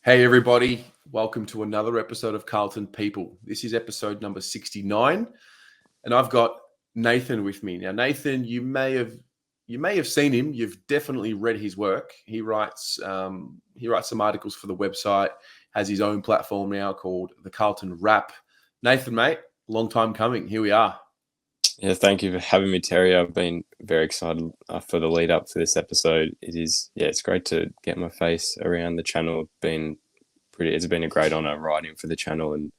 Hey, everybody. Welcome to another episode of Carlton People. This is episode number 69, and I've got Nathan with me. Now, Nathan, you may have seen him. You've definitely read his work. He writes some articles for the website, has his own platform now called the Carlton Rap. Nathan, mate, long time coming. Here we are. Yeah, thank you for having me, Terry. I've been very excited for the lead up to this episode. It's great to get my face around the channel. It's been a great honor writing for the channel and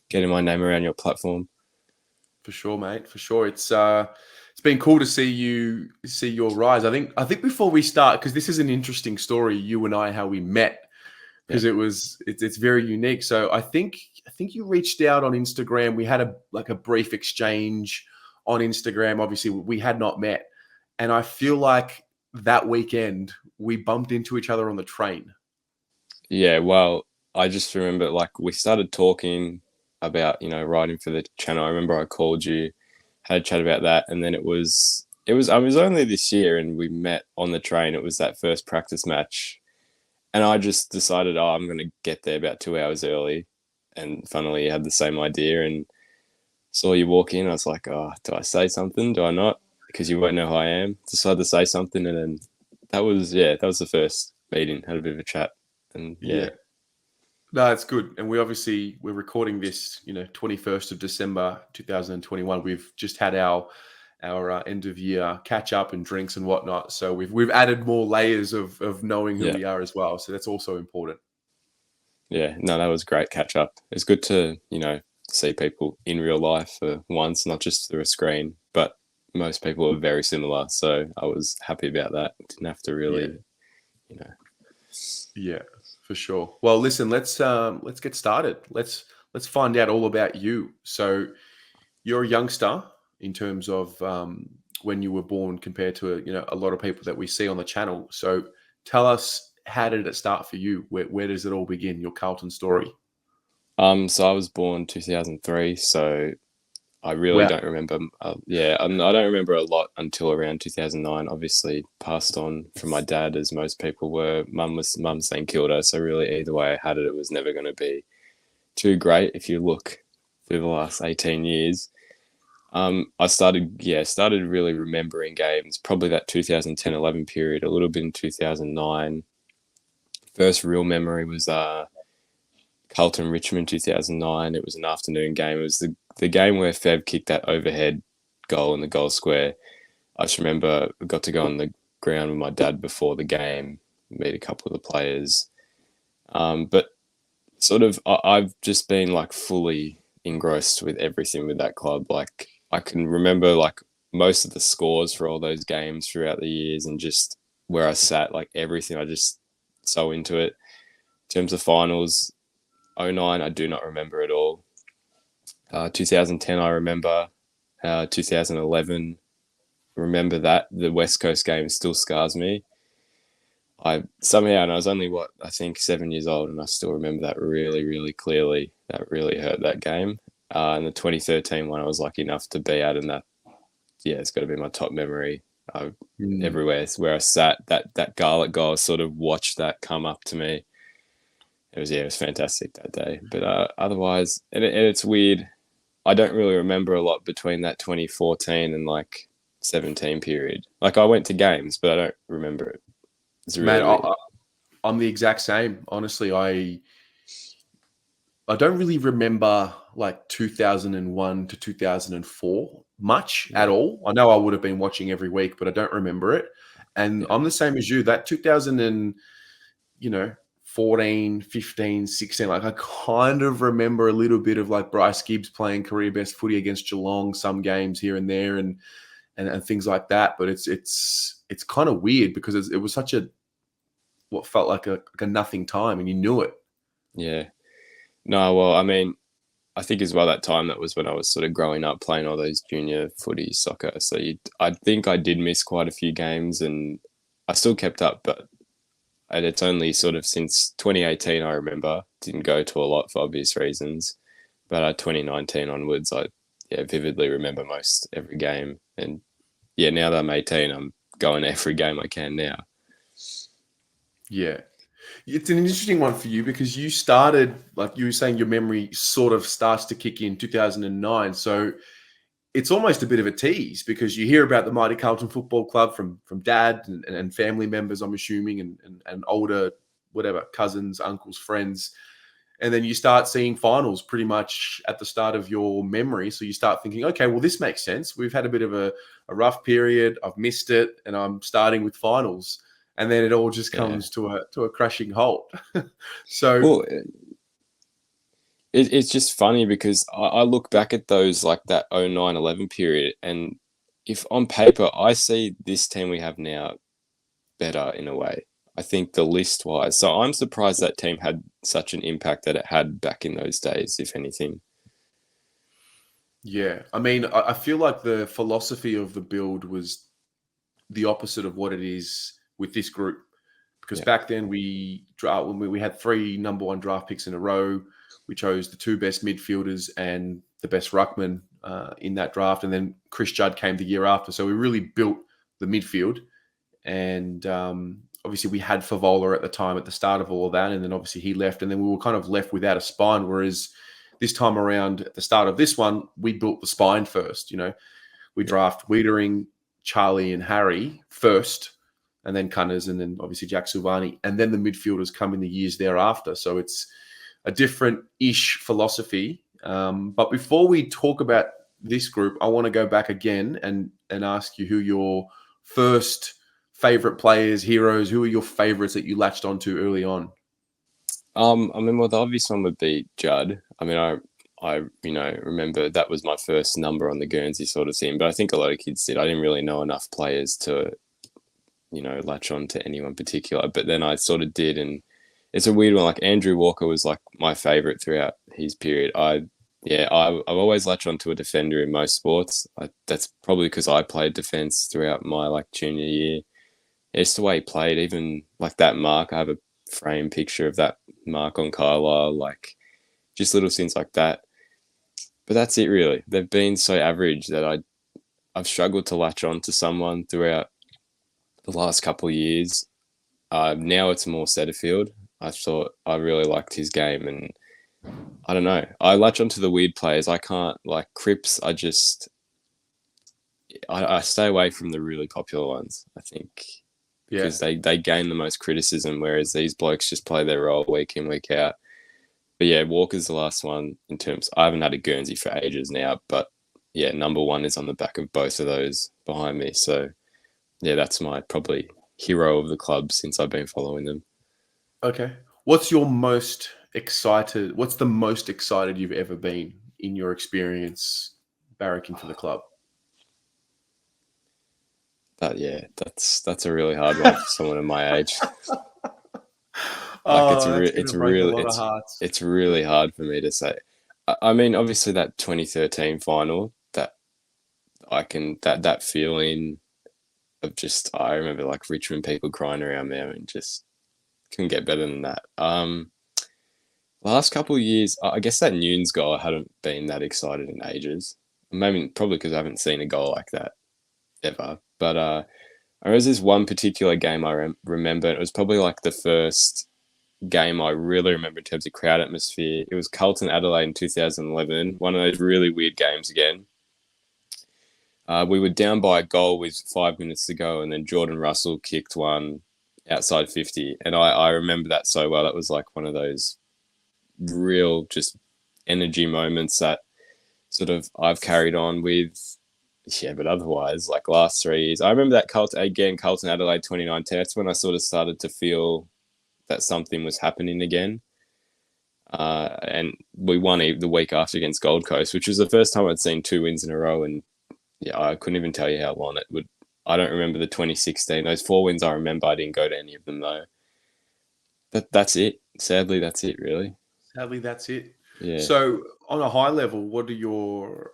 getting my name around your platform. For sure, mate. For sure. It's been cool to see your rise. I think before we start, because this is an interesting story, you and I, how we met, because it's very unique. So I think you reached out on Instagram. We had a brief exchange on Instagram. Obviously, we had not met, and I feel like that weekend we bumped into each other on the train. Yeah, well, I just remember we started talking about writing for the channel. I remember I called you, had a chat about that, and then I was only this year, and we met on the train. It was that first practice match. And I just decided, I'm going to get there about 2 hours early. And funnily, you had the same idea and saw you walk in. I was like, do I say something? Do I not? Because you won't know who I am. Decided to say something. And then that was the first meeting. Had a bit of a chat. And yeah. No, it's good. And we're recording this, 21st of December, 2021. We've just had our end of year catch up and drinks and whatnot. So we've added more layers of knowing who we are as well. So that's also important. Yeah, no, that was great catch up. It's good to, see people in real life for once, not just through a screen, but most people are very similar. So I was happy about that. Didn't have to really, Yeah, for sure. Well, listen, let's get started. Let's find out all about you. So you're a youngster in terms of when you were born compared to a lot of people that we see on the channel. So tell us, how did it start for you? Where does it all begin? Your Carlton story. So I was born 2003. So I really Wow. don't remember. I don't remember a lot until around 2009. Obviously, passed on from my dad, as most people were. Mum's St Kilda. So really, either way I had it, it was never going to be too great. If you look through the last 18 years. I started really remembering games, probably that 2010-11 period, a little bit in 2009. First real memory was Carlton Richmond 2009. It was an afternoon game. It was the game where Fev kicked that overhead goal in the goal square. I just remember I got to go on the ground with my dad before the game, meet a couple of the players. But sort of I've just been fully engrossed with everything with that club. I can remember most of the scores for all those games throughout the years and just where I sat, everything. I just so into it. In terms of finals, 2009, I do not remember at all. 2010, I remember. 2011, remember that. The West Coast game still scars me. And I was only, I think 7 years old, and I still remember that really, really clearly. That really hurt that game. And the 2013 one, I was lucky enough to be at, and it's got to be my top memory. Everywhere where I sat, that Garlic goal, sort of watched that come up to me. It was fantastic that day. But otherwise, and it's weird. I don't really remember a lot between that 2014 and 17 period. I went to games, but I don't remember it. It's really Man, I'm the exact same. Honestly, I don't really remember 2001 to 2004 much at all. I know I would have been watching every week, but I don't remember it. And I'm the same as you. That 2014, 15, 16, I kind of remember a little bit of Bryce Gibbs playing career best footy against Geelong, some games here and there and things like that. But it's kind of weird because it was such what felt like a nothing time, and you knew it. Yeah. No, well, I mean, I think as well that time, that was when I was sort of growing up playing all those junior footy soccer. So I think I did miss quite a few games, and I still kept up, but it's only sort of since 2018, I remember. Didn't go to a lot for obvious reasons. But 2019 onwards, I vividly remember most every game. And now that I'm 18, I'm going to every game I can now. Yeah. It's an interesting one for you because you started, like you were saying, your memory sort of starts to kick in 2009. So it's almost a bit of a tease because you hear about the mighty Carlton Football Club from dad and family members, I'm assuming, and older, whatever, cousins, uncles, friends. And then you start seeing finals pretty much at the start of your memory. So you start thinking, okay, well, this makes sense. We've had a bit of a rough period. I've missed it, and I'm starting with finals. And then it all just Yeah. comes to a crashing halt. So Well, it's just funny because I look back at those like that 09-11 period, and if on paper I see this team we have now better in a way. I think the list wise. So I'm surprised that team had such an impact that it had back in those days, if anything. yeah, I mean, I feel like the philosophy of the build was the opposite of what it is with this group. Because Yeah. back then when we had 3 number 1 draft picks in a row. We chose the 2 best midfielders and the best ruckman in that draft, and then Chris Judd came the year after. So we really built the midfield, and obviously we had Favola at the time at the start of all of that, and then obviously he left, and then we were kind of left without a spine. Whereas this time around, at the start of this one, we built the spine first. We draft Wiedering, Charlie, and Harry first, and then Cunners, and then obviously Jack Silvani, and then the midfielders come in the years thereafter. So it's a different-ish philosophy. But before we talk about this group, I want to go back again and ask you who your first favorite players, heroes, who are your favorites that you latched onto early on? I mean, well, the obvious one would be Judd. I mean, I remember that was my first number on the Guernsey sort of thing, but I think a lot of kids did. I didn't really know enough players to, latch on to anyone particular, but then I sort of did, and it's a weird one. Like Andrew Walker was like my favorite throughout his period. I've always latched onto a defender in most sports. That's probably because I played defense throughout my like junior year. It's the way he played, even like that mark. I have a frame picture of that mark on Carlisle, like just little things like that. But that's it really. They've been so average that I've struggled to latch on to someone throughout the last couple of years. Now it's more Setterfield. I thought I really liked his game, and I don't know. I latch onto the weird players. I can't like Cripps. I stay away from the really popular ones. I think because they gain the most criticism, whereas these blokes just play their role week in, week out. But yeah, Walker's the last one in terms. I haven't had a Guernsey for ages now, but yeah, number 1 is on the back of both of those behind me. So yeah, that's my probably hero of the club since I've been following them. Okay. What's the most excited you've ever been in your experience barracking for the club? That's a really hard one for someone of my age. Like Oh, that's going to break a lot of hearts. it's really hard for me to say. I mean, obviously that 2013 final, that feeling of just, I remember like Richmond people crying around there and just couldn't get better than that. Last couple of years, I guess that Nunes goal, I hadn't been that excited in ages. Maybe probably because I haven't seen a goal like that ever. But there was this one particular game I remember. It was probably like the first game I really remember in terms of crowd atmosphere. It was Carlton Adelaide in 2011, one of those really weird games again. We were down by a goal with 5 minutes to go, and then Jordan Russell kicked one outside 50. And I remember that so well. That was like one of those real just energy moments that sort of I've carried on with. Yeah, but otherwise, like last 3 years, I remember that Carlton Adelaide 2019. That's when I sort of started to feel that something was happening again. And we won the week after against Gold Coast, which was the first time I'd seen 2 wins in a row. And yeah, I couldn't even tell you how long it would. I don't remember the 2016. Those 4 wins I remember. I didn't go to any of them though. But that's it. Sadly, that's it really. Sadly, that's it. Yeah. So on a high level, what are your,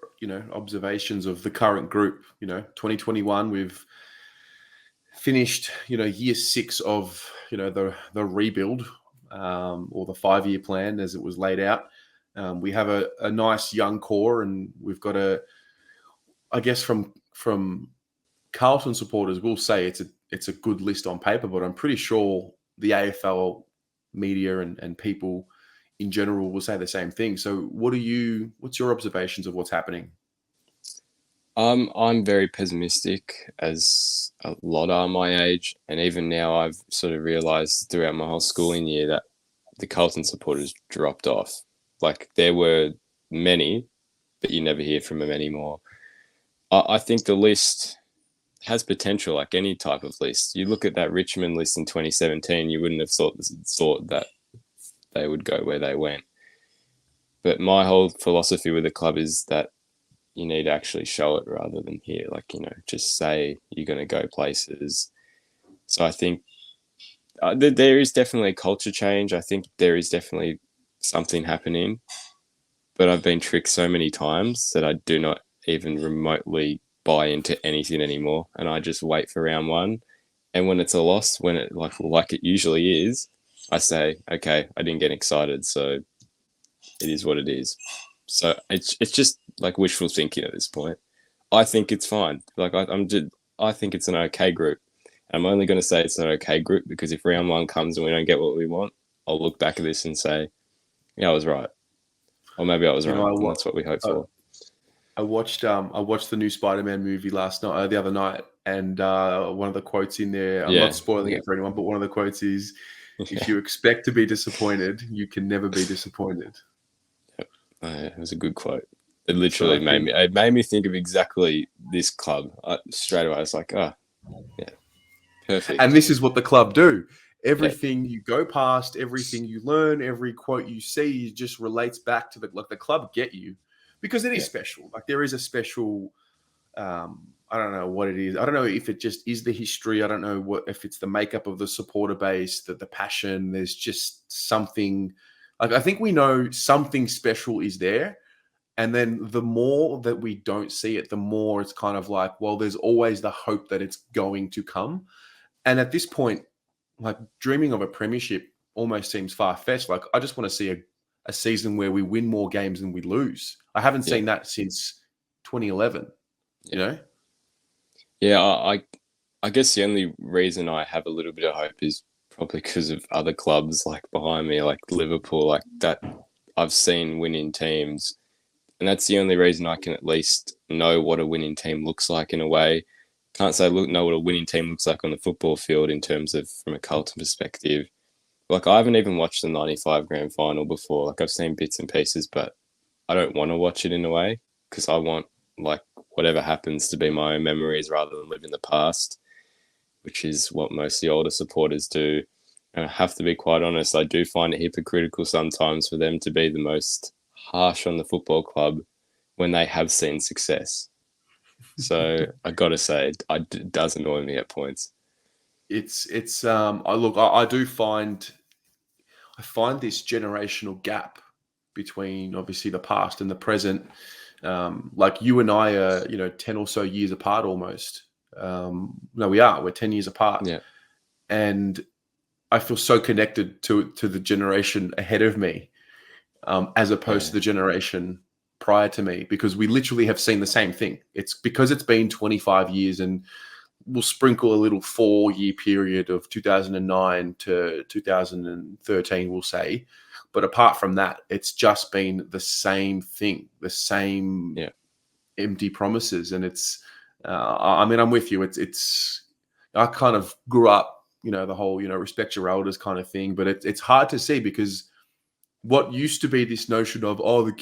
observations of the current group? 2021, we've finished, year 6 of, the rebuild or the 5-year plan as it was laid out. We have a nice young core, and we've got I guess from Carlton supporters will say it's a good list on paper, but I'm pretty sure the AFL media and people in general will say the same thing. So what's your observations of what's happening? I'm very pessimistic, as a lot are my age, and even now I've sort of realised throughout my whole schooling year that the Carlton supporters dropped off. Like there were many, but you never hear from them anymore. I think the list has potential, like any type of list. You look at that Richmond list in 2017, you wouldn't have thought that they would go where they went. But my whole philosophy with the club is that you need to actually show it rather than hear, like, just say you're going to go places. So I think there is definitely a culture change. I think there is definitely something happening, but I've been tricked so many times that I do not even remotely buy into anything anymore. And I just wait for round one. And when it's a loss, when it like it usually is, I say, okay, I didn't get excited, so it is what it is. So it's just like wishful thinking at this point. I think it's fine. Like I think it's an okay group. I'm only going to say it's an okay group because if round one comes and we don't get what we want, I'll look back at this and say, yeah, I was right, or maybe I was wrong, and that's what we hope for. I watched the new Spider-Man movie the other night, and one of the quotes in there, I'm not spoiling it for anyone, but one of the quotes is, if you expect to be disappointed, you can never be disappointed. Yep. It was a good quote. It literally made me think of exactly this club. Straight away, I was like, oh, yeah, perfect. And this is what the club do. Everything you go past, everything you learn, every quote you see just relates back to the club get you, because it is special. Like there is a special, I don't know what it is. I don't know if it just is the history. I don't know if it's the makeup of the supporter base, the passion. There's just something. Like I think we know something special is there. And then the more that we don't see it, the more it's kind of like, well, there's always the hope that it's going to come. And at this point, like dreaming of a premiership almost seems far-fetched. Like I just want to see a season where we win more games than we lose. I haven't seen that since 2011, you know? Yeah, I guess the only reason I have a little bit of hope is probably because of other clubs like behind me, like Liverpool, like that I've seen winning teams. And that's the only reason I can at least know what a winning team looks like in a way. Can't say know what a winning team looks like on the football field in terms of from a Carlton perspective. Like I haven't even watched the 95 grand final before. Like I've seen bits and pieces, but I don't want to watch it in a way because I want like whatever happens to be my own memories rather than live in the past, which is what most of the older supporters do. And I have to be quite honest, I do find it hypocritical sometimes for them to be the most harsh on the football club when they have seen success. So I got to say, it does annoy me at points. I do find this generational gap between obviously the past and the present. Like you and I are, 10 or so years apart almost. No, we're 10 years apart. Yeah. And I feel so connected to the generation ahead of me, as opposed to the generation prior to me, because we literally have seen the same thing. It's because it's been 25 years, and we'll sprinkle a little 4-year period of 2009 to 2013, we'll say. But apart from that, it's just been the same thing, the same empty promises. And it's, I'm with you. I kind of grew up, the whole, respect your elders kind of thing, but it's hard to see because what used to be this notion of, the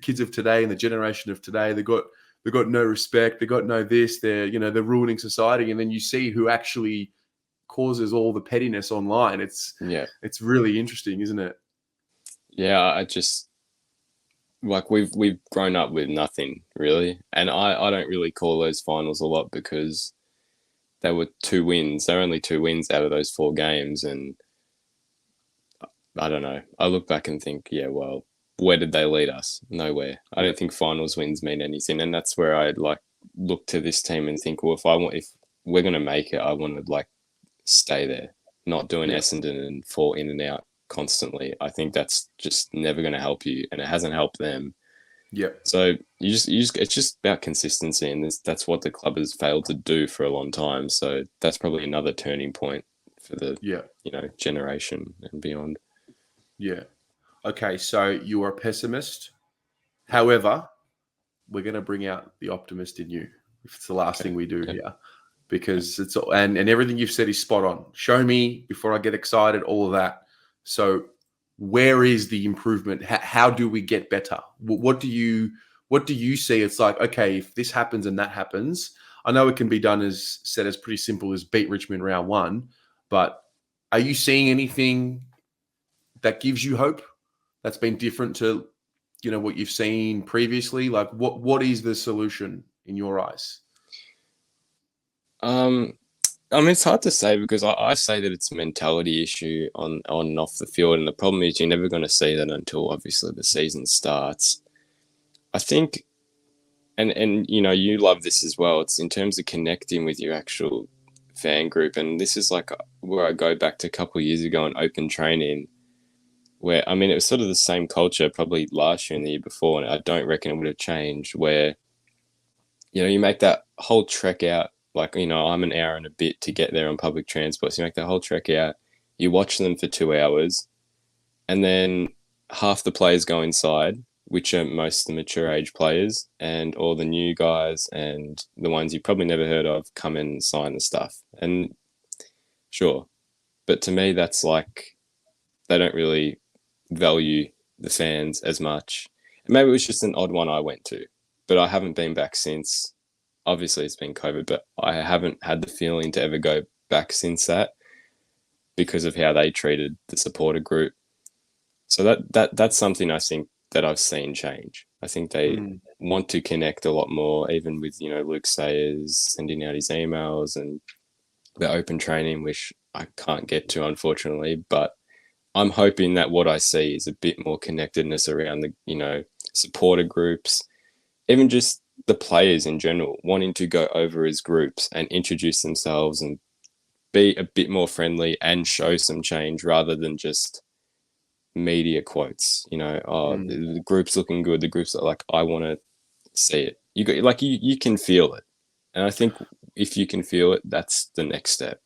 kids of today and the generation of today, they've got no respect, they got no this, they're ruining society, and then you see who actually causes all the pettiness online. It's really interesting, isn't it? Yeah, I just like we've grown up with nothing really, and I don't really call those finals a lot because they were 2 wins. There were only 2 wins out of those 4 games, and I don't know. I look back and think, yeah, well, where did they lead us? Nowhere. I don't think finals wins mean anything, and that's where I look to this team and think, well, if we're gonna make it, I want to stay there, not doing Essendon and fall in and out constantly. I think that's just never going to help you, and it hasn't helped them. Yeah. So it's just about consistency, and that's what the club has failed to do for a long time. So that's probably another turning point for the Yeah. generation and beyond. Yeah. Okay. So you are a pessimist. However, we're going to bring out the optimist in you. If it's the last Okay. thing we do Yep. here, because it's and everything you've said is spot on. Show me before I get excited, all of that. So, where is the improvement? How do we get better? What do you see? It's like, okay, if this happens and that happens, I know it can be done as said as pretty simple as beat Richmond round one, but are you seeing anything that gives you hope that's been different to what you've seen previously? Like what is the solution in your eyes? Um, I mean, it's hard to say because I say that it's a mentality issue on and off the field, and the problem is you're never going to see that until obviously the season starts. I think, and you love this as well. It's in terms of connecting with your actual fan group, and this is like where I go back to a couple of years ago in open training, where I mean it was sort of the same culture probably last year and the year before, and I don't reckon it would have changed. Where you make that whole trek out. Like, I'm an hour and a bit to get there on public transport. So you make that whole trek out, you watch them for 2 hours, and then half the players go inside, which are most of the mature age players, and all the new guys and the ones you probably never heard of come in and sign the stuff. And sure, but to me, that's like they don't really value the fans as much. Maybe it was just an odd one I went to, but I haven't been back since. Obviously, it's been COVID, but I haven't had the feeling to ever go back since that because of how they treated the supporter group. So that's something I think that I've seen change. I think they want to connect a lot more, even with Luke Sayers sending out his emails and the open training, which I can't get to unfortunately. But I'm hoping that what I see is a bit more connectedness around the supporter groups, even just the players in general wanting to go over as groups and introduce themselves and be a bit more friendly and show some change rather than just media quotes. The group's looking good. The group's like, I want to see it. You can feel it, and I think if you can feel it, that's the next step.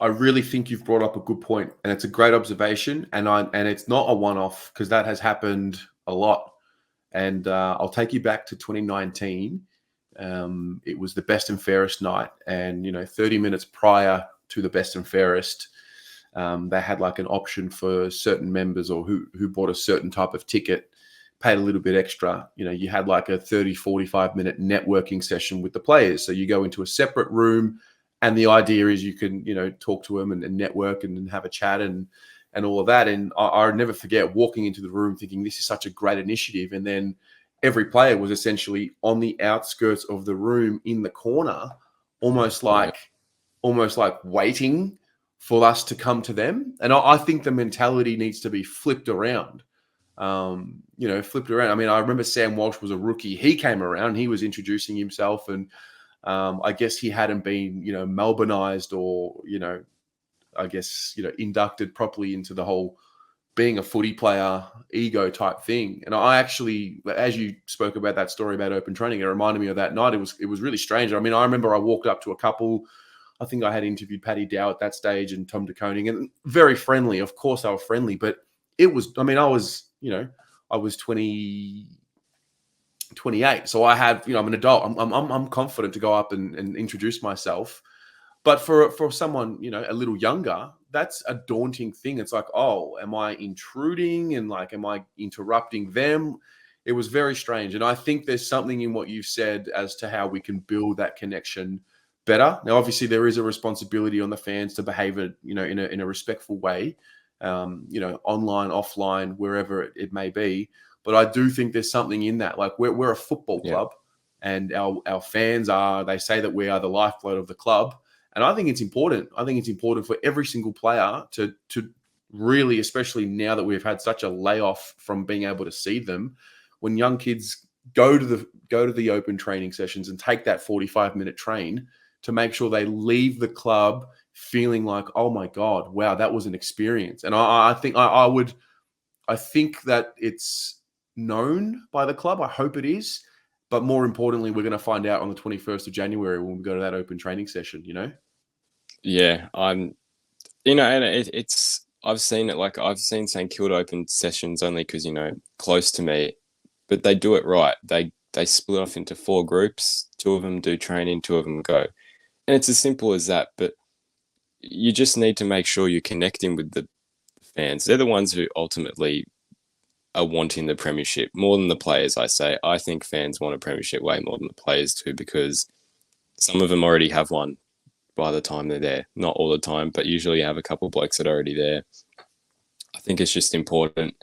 I really think you've brought up a good point, and it's a great observation. And it's not a one-off because that has happened a lot. And I'll take you back to 2019. It was the best and fairest night, and 30 minutes prior to the best and fairest, they had like an option for certain members or who bought a certain type of ticket, paid a little bit extra. You had like a 30, 45-minute networking session with the players. So you go into a separate room, and the idea is you can talk to them and network and have a chat and all of that. And I'll never forget walking into the room thinking this is such a great initiative. And then every player was essentially on the outskirts of the room in the corner, almost like waiting for us to come to them. And I think the mentality needs to be flipped around. Flipped around. I mean, I remember Sam Walsh was a rookie. He came around, he was introducing himself, and I guess he hadn't been, Melbourneized or, I guess, inducted properly into the whole being a footy player ego type thing. And I actually, as you spoke about that story about open training, it reminded me of that night. It was really strange. I mean, I remember I walked up to a couple. I think I had interviewed Paddy Dow at that stage and Tom DeConing, and very friendly. Of course, they were friendly, but it was. I mean, I was 28, so I have. I'm an adult. I'm confident to go up and introduce myself. But for someone, a little younger, that's a daunting thing. It's like, oh, am I intruding and like, am I interrupting them? It was very strange. And I think there's something in what you've said as to how we can build that connection better. Now, obviously, there is a responsibility on the fans to behave it, in a respectful way, online, offline, wherever it may be. But I do think there's something in that. Like we're a football club, and our fans they say that we are the lifeblood of the club. And I think it's important. I think it's important for every single player to really, especially now that we've had such a layoff from being able to see them, when young kids go to the open training sessions and take that 45-minute train, to make sure they leave the club feeling like, oh my God, wow, that was an experience. And I think I think that it's known by the club. I hope it is. But more importantly, we're going to find out on the 21st of January when we go to that open training session, Yeah, I'm and it's I've seen it. Like I've seen St Kilda open sessions only because close to me, but they do it right. They split off into four groups. Two of them do training, two of them go, and it's as simple as that. But you just need to make sure you're connecting with the fans. They're the ones who ultimately are wanting the premiership more than the players. I think fans want a premiership way more than the players do because some of them already have one by the time they're there. Not all the time, but usually you have a couple of blokes that are already there. I think it's just important.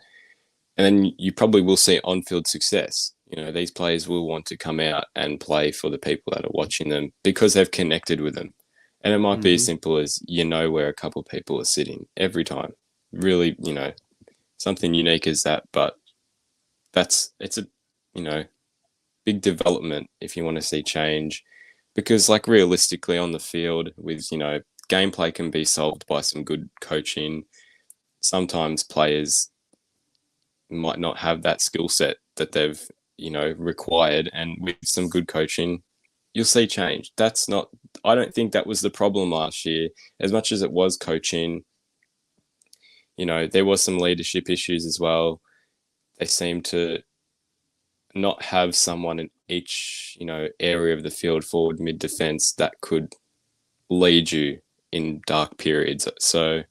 And then you probably will see on-field success. These players will want to come out and play for the people that are watching them because they've connected with them. And it might be as simple as where a couple of people are sitting every time. Really, something unique as that, but it's a, big development if you want to see change because like realistically on the field with, gameplay can be solved by some good coaching. Sometimes players might not have that skill set that they've, required. And with some good coaching, you'll see change. I don't think that was the problem last year. As much as it was coaching, there was some leadership issues as well. They seem to not have someone in each, area of the field, forward, mid, defense, that could lead you in dark periods. So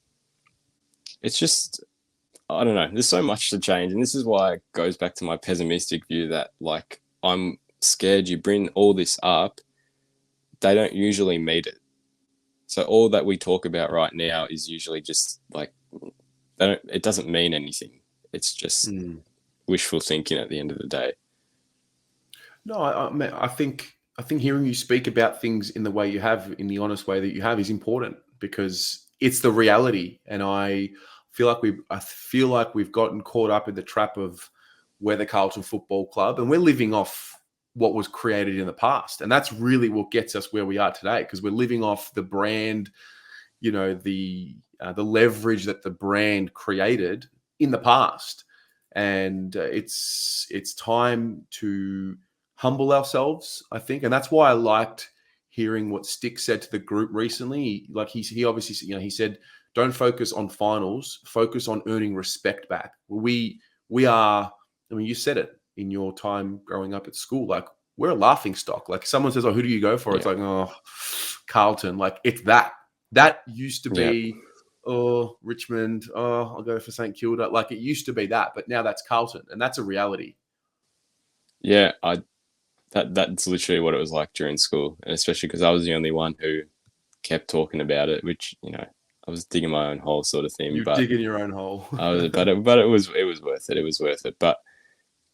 it's just, I don't know. There's so much to change. And this is why it goes back to my pessimistic view that, like, I'm scared you bring all this up, they don't usually meet it. So all that we talk about right now is usually just like, it doesn't mean anything. It's just wishful thinking at the end of the day. No, I think hearing you speak about things in the way you have, in the honest way that you have, is important because it's the reality. And I feel like we've gotten caught up in the trap of we're the Carlton Football Club, and we're living off what was created in the past, and that's really what gets us where we are today because we're living off the brand, the leverage that the brand created in the past, and it's time to humble ourselves, I think. And that's why I liked hearing what Stick said to the group recently. Like he obviously, he said, don't focus on finals, focus on earning respect back. We are, I mean, you said it in your time growing up at school, like we're a laughing stock. Like someone says, oh, who do you go for? It's like, oh, Carlton. Like it's that used to be, oh, Richmond. Oh, I'll go for St Kilda. Like it used to be that, but now that's Carlton, and that's a reality. Yeah, that's literally what it was like during school, and especially because I was the only one who kept talking about it, which I was digging my own hole, sort of thing. You're digging your own hole. But it was worth it. It was worth it. But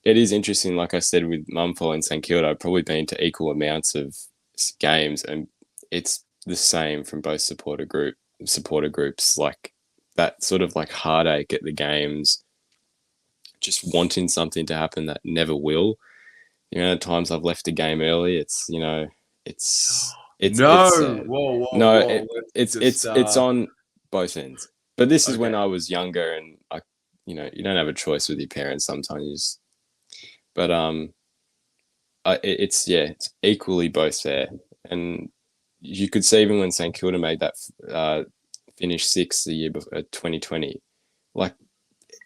it is interesting, like I said, with Mum following St Kilda, I've probably been to equal amounts of games, and it's the same from both supporter groups. Like that sort of like heartache at the games, just wanting something to happen that never will. At times I've left a game early. It's no. Whoa. It's on both ends. But this is when I was younger, and you don't have a choice with your parents sometimes. But it's equally both there, and you could see even when St Kilda made that finish sixth the year before 2020, like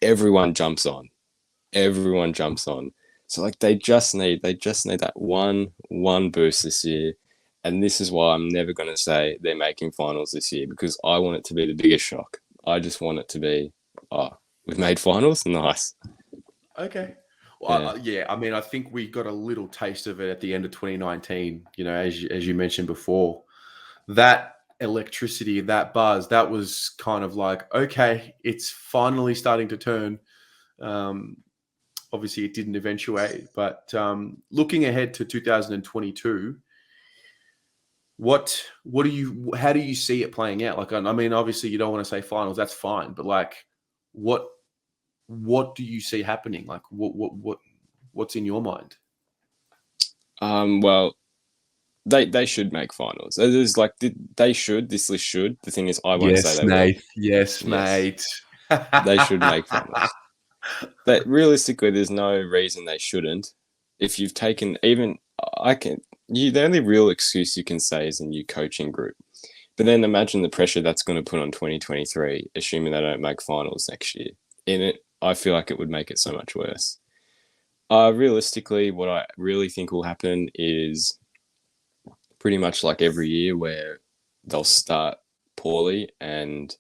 everyone jumps on. So like they just need that one boost this year. And this is why I'm never going to say they're making finals this year because I want it to be the biggest shock. I just want it to be, we've made finals? Nice. Okay. Well, I mean, I think we got a little taste of it at the end of 2019, as you mentioned before. That electricity, that buzz, that was kind of like, okay, it's finally starting to turn. Obviously, it didn't eventuate, but looking ahead to 2022, how do you see it playing out? Like, I mean, obviously, you don't want to say finals, that's fine, but like, what do you see happening? Like, what's in your mind? Well, they should make finals. There's like they should. This list should. The thing is, I won't say they will. Yes, mate. They should make finals. But realistically, there's no reason they shouldn't. If you've taken the only real excuse you can say is a new coaching group, But then imagine the pressure that's going to put on 2023, assuming they don't make finals next year. In it, I feel like it would make it so much worse. Realistically, what I really think will happen is pretty much like every year where they'll start poorly and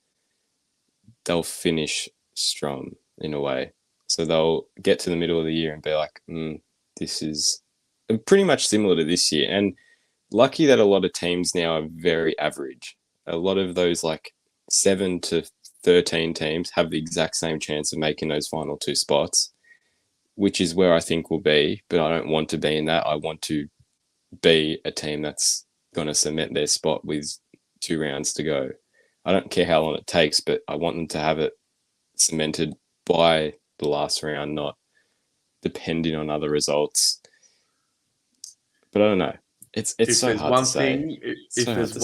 they'll finish strong in a way. So they'll get to the middle of the year and be like, this is pretty much similar to this year. And lucky that a lot of teams now are very average. A lot of those like 7 to 13 teams have the exact same chance of making those final 2 spots, which is where I think we'll be. But I don't want to be in that. I want to be a team that's going to cement their spot with 2 rounds to go. I don't care how long it takes, but I want them to have it cemented by the last round, not depending on other results. But I don't know. It's so hard to say. If there's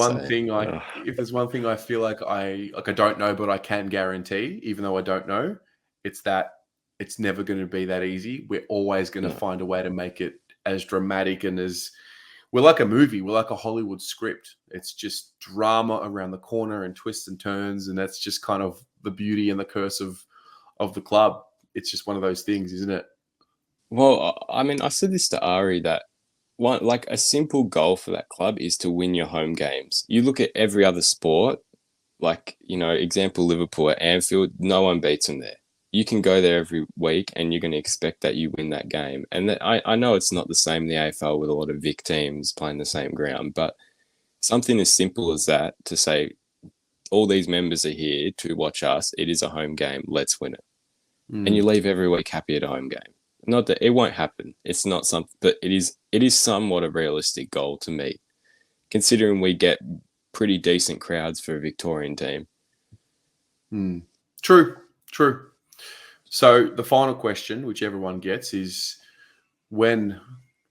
one thing I feel like I don't know, but I can guarantee, even though I don't know, it's that it's never going to be that easy. We're always going to find a way to make it as dramatic and as we're like a movie. We're like a Hollywood script. It's just drama around the corner and twists and turns, and that's just kind of the beauty and the curse of the club. It's just one of those things, isn't it? Well, I mean, I said this to Ari that like a simple goal for that club is to win your home games. You look at every other sport, like, example, Liverpool at Anfield, no one beats them there. You can go there every week and you're going to expect that you win that game. And I know it's not the same in the AFL with a lot of Vic teams playing the same ground, but something as simple as that to say, all these members are here to watch us. It is a home game. Let's win it. And you leave every week happy at a home game. Not that it won't happen. It's not something, but it is somewhat a realistic goal to meet, considering we get pretty decent crowds for a Victorian team. True. So the final question, which everyone gets, is when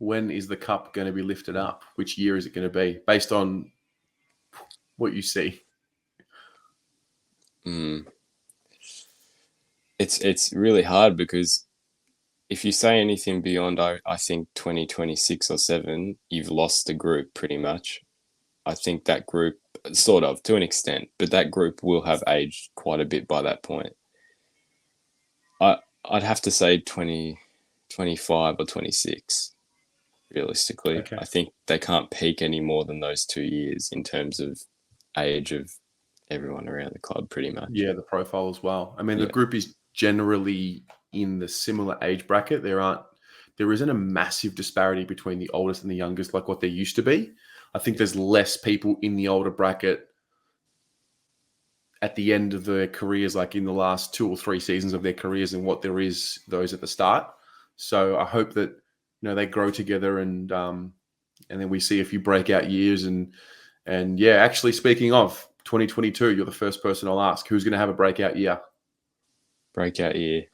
is the cup going to be lifted up? Which year is it going to be, based on what you see? It's really hard because if you say anything beyond, I think 2026 or 7, you've lost the group pretty much. I think that group, sort of, to an extent, but that group will have aged quite a bit by that point. I'd have to say 2025 or 26, realistically. Okay. I think they can't peak any more than those 2 years in terms of age of everyone around the club, pretty much. Yeah, the profile as well. I mean, the group is generally in the similar age bracket. There isn't a massive disparity between the oldest and the youngest like what there used to be. I think there's less people in the older bracket at the end of their careers, like in the last 2 or 3 seasons of their careers, than what there is those at the start. So I hope that they grow together and then we see a few breakout years and yeah. Actually, speaking of 2022, you're the first person I'll ask. Who's going to have a breakout year? Breakout year.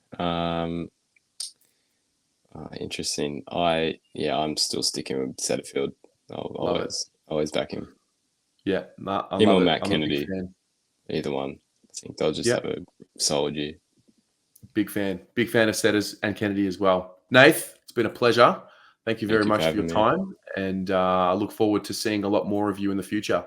Interesting. I'm still sticking with Setterfield. I'll always back him. Yeah, him or Matt Kennedy. Either one. I think they'll just have a solid year. Big fan of Setters and Kennedy as well. Nath, it's been a pleasure. Thank you very much for your time, and I look forward to seeing a lot more of you in the future.